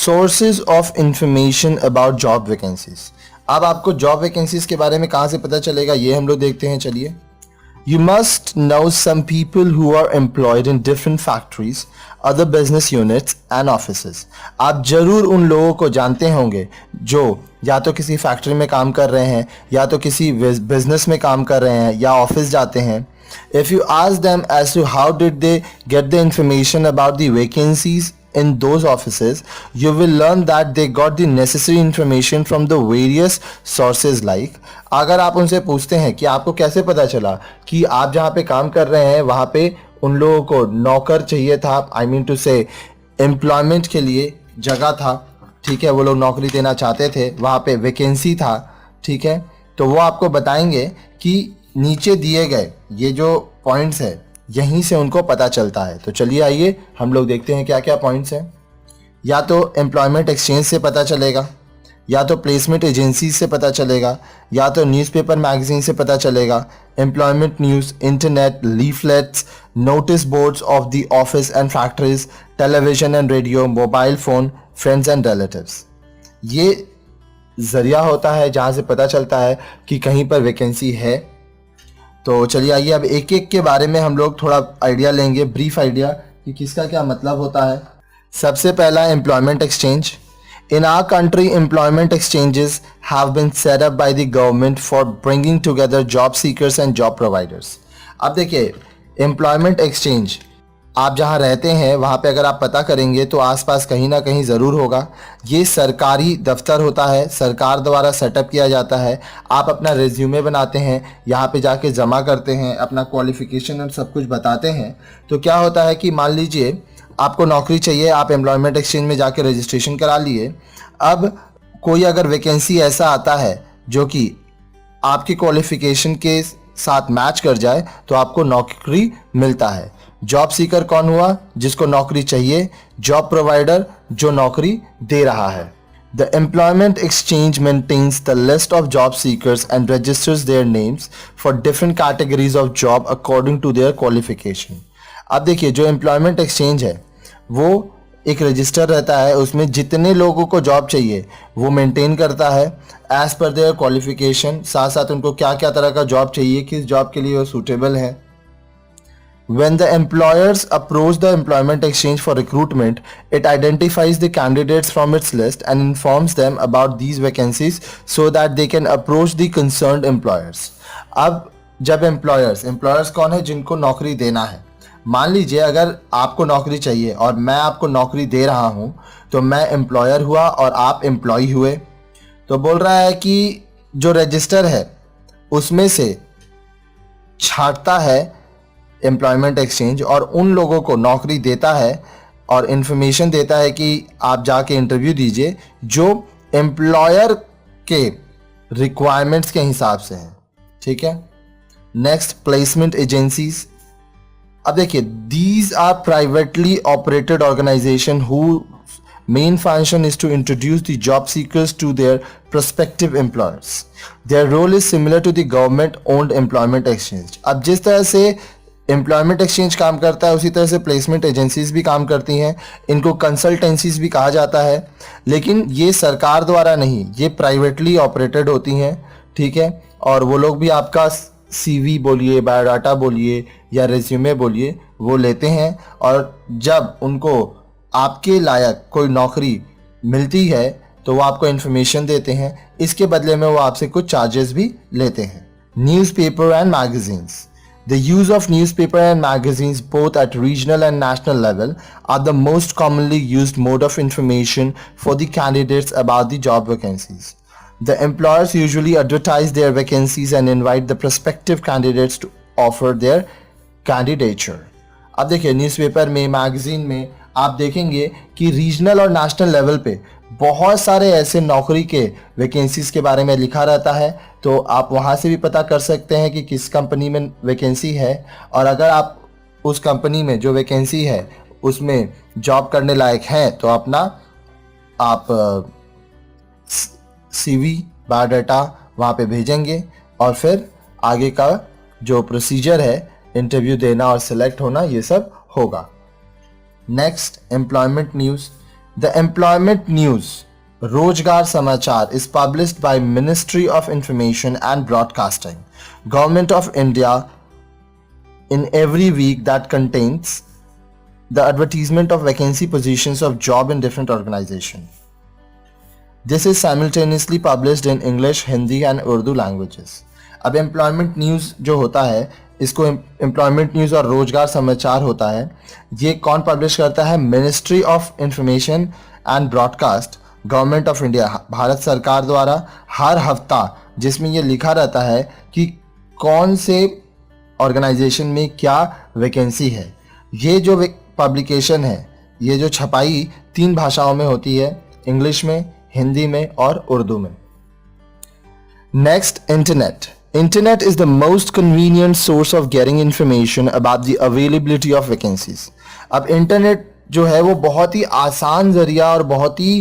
Sources of information about job vacancies. अब आपको job vacancies के बारे में कहाँ से पता चलेगा, ये हम लोग देखते हैं। चलिए, You must know some people who are employed in different factories, other business units and offices. आप जरूर उन लोगों को जानते होंगे जो या तो किसी फैक्ट्री में काम कर रहे हैं, या तो किसी बिजनेस में काम कर रहे हैं, या ऑफिस जाते हैं. If you ask them as to how did they get the information about the vacancies in those offices, you will learn that they got the necessary information from the various sources like. अगर आप उनसे पूछते हैं कि आपको कैसे पता चला कि आप जहाँ पे काम कर रहे हैं वहाँ पे उन लोगों को नौकर चाहिए था, आई मीन टू से एम्प्लॉयमेंट के लिए जगह था, ठीक है, वो लोग नौकरी देना चाहते थे, वहाँ पे वैकेंसी था, ठीक है, तो वो आपको बताएंगे कि नीचे दिए गए ये जो पॉइंट्स है यहीं से उनको पता चलता है. तो चलिए आइए हम लोग देखते हैं क्या क्या पॉइंट्स हैं. या तो एम्प्लॉयमेंट एक्सचेंज से पता चलेगा, या तो प्लेसमेंट एजेंसी से पता चलेगा, या तो न्यूज़पेपर मैगजीन से पता चलेगा, employment news, internet, leaflets, notice boards of the office and factories, television and radio, mobile phone, friends and relatives. ये ज़रिया होता है जहाँ से पता चलता है कि कहीं पर वैकेंसी है. तो चलिए आइए अब एक एक के बारे में हम लोग थोड़ा आइडिया लेंगे, ब्रीफ आइडिया कि किसका क्या मतलब होता है. सबसे पहला employment exchange. In our country, employment exchanges have been set up by the government for bringing together job seekers and job providers. अब देखिए, एम्प्लॉयमेंट एक्सचेंज आप जहाँ रहते हैं वहाँ पे अगर आप पता करेंगे तो आसपास कहीं ना कहीं ज़रूर होगा. ये सरकारी दफ्तर होता है, सरकार द्वारा सेटअप किया जाता है. आप अपना रिज्यूमे बनाते हैं, यहाँ पे जाके जमा करते हैं, अपना क्वालिफिकेशन और सब कुछ बताते हैं. तो क्या होता है कि मान लीजिए आपको नौकरी चाहिए, आप एम्प्लॉयमेंट एक्सचेंज में जाके रजिस्ट्रेशन करा लिए. अब कोई अगर वैकेंसी ऐसा आता है जो कि आपकी क्वालिफिकेशन के साथ मैच कर जाए तो आपको नौकरी मिलता है. जॉब सीकर कौन हुआ? जिसको नौकरी चाहिए. जॉब प्रोवाइडर जो नौकरी दे रहा है. The employment exchange maintains the list of job seekers and registers their names for different categories of job according to their qualification. अब देखिए, जो एम्प्लॉयमेंट एक्सचेंज है वो एक रजिस्टर रहता है, उसमें जितने लोगों को जॉब चाहिए वो मेंटेन करता है एज पर देयर क्वालिफिकेशन. साथ साथ उनको क्या क्या तरह का जॉब चाहिए, किस जॉब के लिए वो सूटेबल है. When the employers approach the employment exchange for recruitment, it identifies the candidates from its list and informs them about these vacancies so that they can approach the concerned employers. अब जब employers कौन है? जिनको नौकरी देना है. मान लीजिए अगर आपको नौकरी चाहिए और मैं आपको नौकरी दे रहा हूं, तो मैं एम्प्लॉयर हुआ और आप एम्प्लॉय हुए. तो बोल रहा है कि जो रजिस्टर है उसमें से छांटता है एम्प्लॉयमेंट एक्सचेंज और उन लोगों को नौकरी देता है और इन्फॉर्मेशन देता है कि आप जाके इंटरव्यू दीजिए जो एम्प्लॉयर के रिक्वायरमेंट्स के हिसाब से है, ठीक है. Next, placement agencies. अब देखिए, these are privately operated organisation who main function is to introduce the job seekers to their prospective employers. Their role is similar to the government owned employment exchange. अब जिस तरह से employment exchange काम करता है उसी तरह से प्लेसमेंट एजेंसीज भी काम करती हैं. इनको कंसल्टेंसीज भी कहा जाता है, लेकिन ये सरकार द्वारा नहीं, ये प्राइवेटली ऑपरेटेड होती हैं, ठीक है. और वो लोग भी आपका CV बोलिए, बायोडाटा बोलिए या रेज्यूमे बोलिए, वो लेते हैं और जब उनको आपके लायक कोई नौकरी मिलती है तो वो आपको इन्फॉर्मेशन देते हैं. इसके बदले में वो आपसे कुछ चार्जेस भी लेते हैं. Newspaper and magazines. The use of newspaper and magazines both at regional and national level are the most commonly used mode of information for the candidates about the job vacancies. The employers usually advertise their vacancies and invite the prospective candidates to offer their candidature. अब देखिए, newspaper में, magazine में आप देखेंगे कि regional और national level पे बहुत सारे ऐसे नौकरी के वैकेंसीज के बारे में लिखा रहता है. तो आप वहाँ से भी पता कर सकते हैं कि किस कंपनी में वैकेंसी है, और अगर आप उस कंपनी में जो वैकेंसी है उसमें जॉब करने लायक हैं तो अपना आप CV, बायोडाटा वहाँ पे भेजेंगे और फिर आगे का जो प्रोसीजर है, इंटरव्यू देना और सिलेक्ट होना, ये सब होगा. Next, employment news. The employment news रोजगार समाचार is published by Ministry of Information and Broadcasting, Government of India in every week that contains the advertisement of vacancy positions of job in different organization. This is simultaneously published in English, Hindi and Urdu languages. अब employment news जो होता है, इसको employment news और रोजगार समाचार होता है, ये कौन पब्लिश करता है? Ministry of information and broadcast, government of India, Bharat सरकार द्वारा हर हफ्ता, जिसमें ये लिखा रहता है कि कौन से ऑर्गेनाइजेशन में क्या वैकेंसी है। ये जो पब्लिकेशन है, ये जो छपाई 3 भाषाओं में होती है, इंग्लिश में, हिंदी में और उर्दू में। Next, internet. Internet is the most convenient source of getting information about the availability of vacancies. अब इंटरनेट जो है वो बहुत ही आसान जरिया और बहुत ही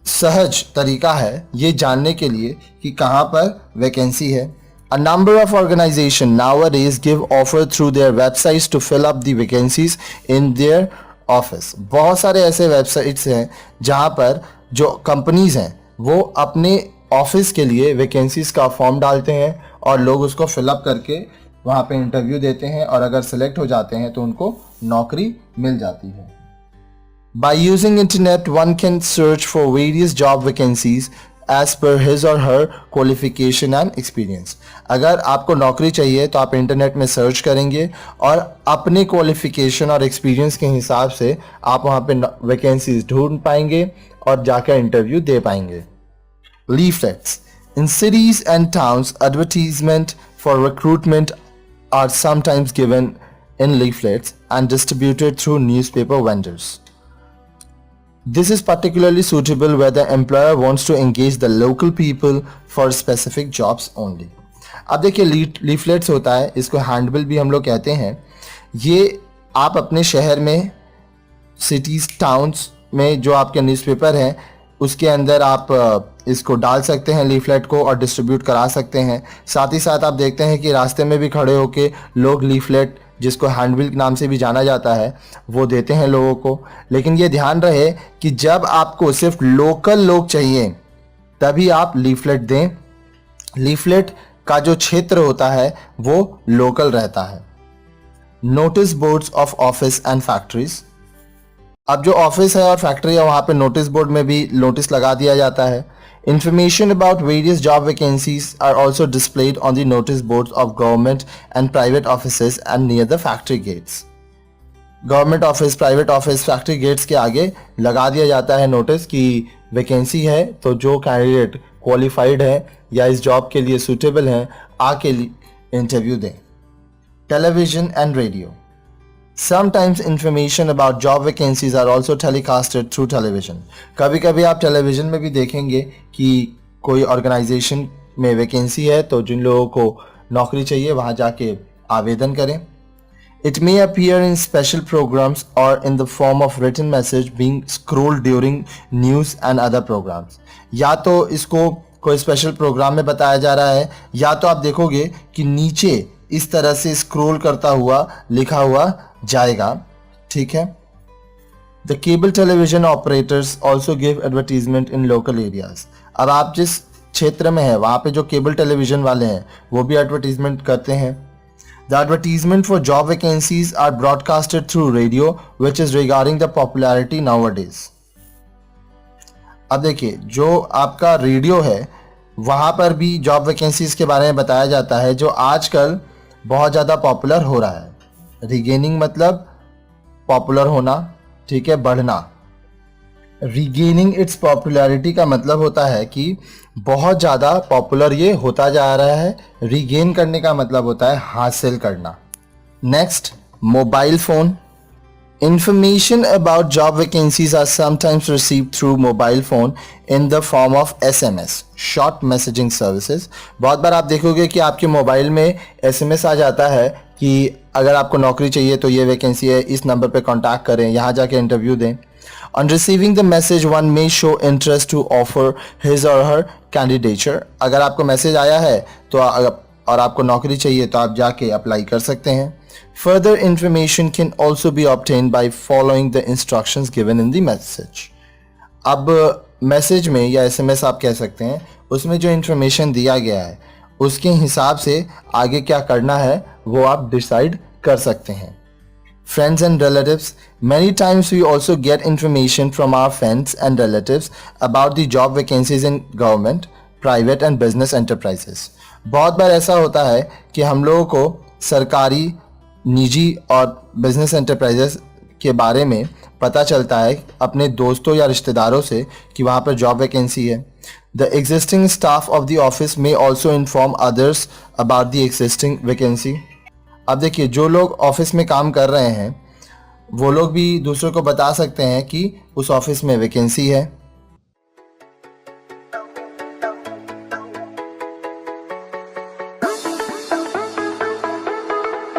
सहज तरीका है ये जानने के लिए कि कहाँ पर वैकेंसी है। A number of organizations nowadays give offer through their websites to fill up the vacancies in their office. बहुत सारे ऐसे वेबसाइट्स हैं जहाँ पर जो कंपनीज हैं वो अपने ऑफिस के लिए वैकेंसीज का फॉर्म डालते हैं और लोग उसको फिलअप करके वहाँ पे इंटरव्यू देते हैं और अगर सिलेक्ट हो जाते हैं तो उनको नौकरी मिल जाती है। By using internet, one can search for various job vacancies as per his or her qualification and experience. अगर आपको नौकरी चाहिए तो आप इंटरनेट में सर्च करेंगे और अपने क्वालिफिकेशन और एक्सपीरियंस के हिसाब से आप वहाँ पे वैकेंसीज ढूंढ पाएंगे और जाकर इंटरव्यू दे पाएंगे। Leaflets. In cities and towns, advertisement for recruitment are sometimes given in leaflets and distributed through newspaper vendors. This is particularly suitable where the employer wants to engage the local people for specific jobs only. अब देखिए leaflets होता है, इसको handbill भी हम लोग कहते हैं। ये आप अपने शहर में, सिटीज़, टाउन्स में जो आपके न्यूज़पेपर हैं उसके अंदर आप इसको डाल सकते हैं लीफलेट को और डिस्ट्रीब्यूट करा सकते हैं। साथ ही साथ आप देखते हैं कि रास्ते में भी खड़े होके लोग लीफलेट, जिसको हैंडबिल के नाम से भी जाना जाता है, वो देते हैं लोगों को। लेकिन ये ध्यान रहे कि जब आपको सिर्फ लोकल लोग चाहिए तभी आप लीफलेट दें। लीफलेट का जो क्षेत्र होता है वो लोकल रहता है। Notice boards of office and factories. अब जो ऑफिस है और फैक्ट्री है वहाँ पे नोटिस बोर्ड में भी नोटिस लगा दिया जाता है। Information about various job vacancies are also displayed on the notice boards of government and private offices and near the factory gates. Government office, private office, factory gates के आगे लगा दिया जाता है नोटिस कि वैकेंसी है, तो जो कैंडिडेट क्वालिफाइड है या इस जॉब के लिए सूटेबल हैं आके इंटरव्यू दें। Television and radio. Sometimes information about job vacancies are also telecasted through television. कभी कभी आप टेलीविज़न में भी देखेंगे कि कोई ऑर्गेनाइजेशन में वैकेंसी है तो जिन लोगों को नौकरी चाहिए वहाँ जाके आवेदन करें। It may appear in special programs or in the form of written message being scrolled during news and other programs. या तो इसको कोई स्पेशल प्रोग्राम में बताया जा रहा है या तो आप देखोगे कि नीचे इस तरह से स्क्रॉल करता हुआ लिखा हुआ जाएगा। ठीक है। The cable television operators also give advertisement in local areas. अब आप जिस क्षेत्र में है वहाँ पे जो केबल टेलीविजन वाले हैं वो भी एडवर्टीजमेंट करते हैं। The advertisement for job vacancies are broadcasted through radio which is regarding the popularity nowadays. अब देखिए जो आपका रेडियो है वहाँ पर भी जॉब वैकेंसीज के बारे में बताया जाता है जो आजकल बहुत ज़्यादा पॉपुलर हो रहा है। रिगेनिंग मतलब पॉपुलर होना, ठीक है, बढ़ना। रिगेनिंग इट्स पॉपुलैरिटी का मतलब होता है कि बहुत ज़्यादा पॉपुलर ये होता जा रहा है। रिगेन करने का मतलब होता है हासिल करना। Next, mobile phone. Information about job vacancies are sometimes received through mobile phone in the form of SMS, short messaging services. बहुत बार आप देखोगे कि आपके मोबाइल में SMS आ जाता है कि अगर आपको नौकरी चाहिए तो ये वैकेंसी है, इस नंबर पे कांटेक्ट करें, यहाँ जाके इंटरव्यू दें। On receiving the message, one may show interest to offer his or her candidature. अगर आपको मैसेज आया है तो और आपको नौकरी चाहिए तो आप जाके अप्लाई कर सकते हैं। Further information can also be obtained by following the instructions given in the message. अब मैसेज में या एसएमएस आप कह सकते हैं, उसमें जो इन्फॉर्मेशन दिया गया है उसके हिसाब से आगे क्या करना है वो आप डिसाइड कर सकते हैं. Friends and relatives. Many times we also get information from our friends and relatives about the job vacancies in government, private and business enterprises. बहुत बार ऐसा होता है कि हम लोगों को सरकारी, निजी और बिजनेस एंटरप्राइजेस के बारे में पता चलता है अपने दोस्तों या रिश्तेदारों से कि वहाँ पर जॉब वैकेंसी है. The existing staff of the office may also inform others about the existing vacancy. अब देखिए, जो लोग ऑफिस में काम कर रहे हैं वो लोग भी दूसरों को बता सकते हैं कि उस ऑफिस में वैकेंसी है.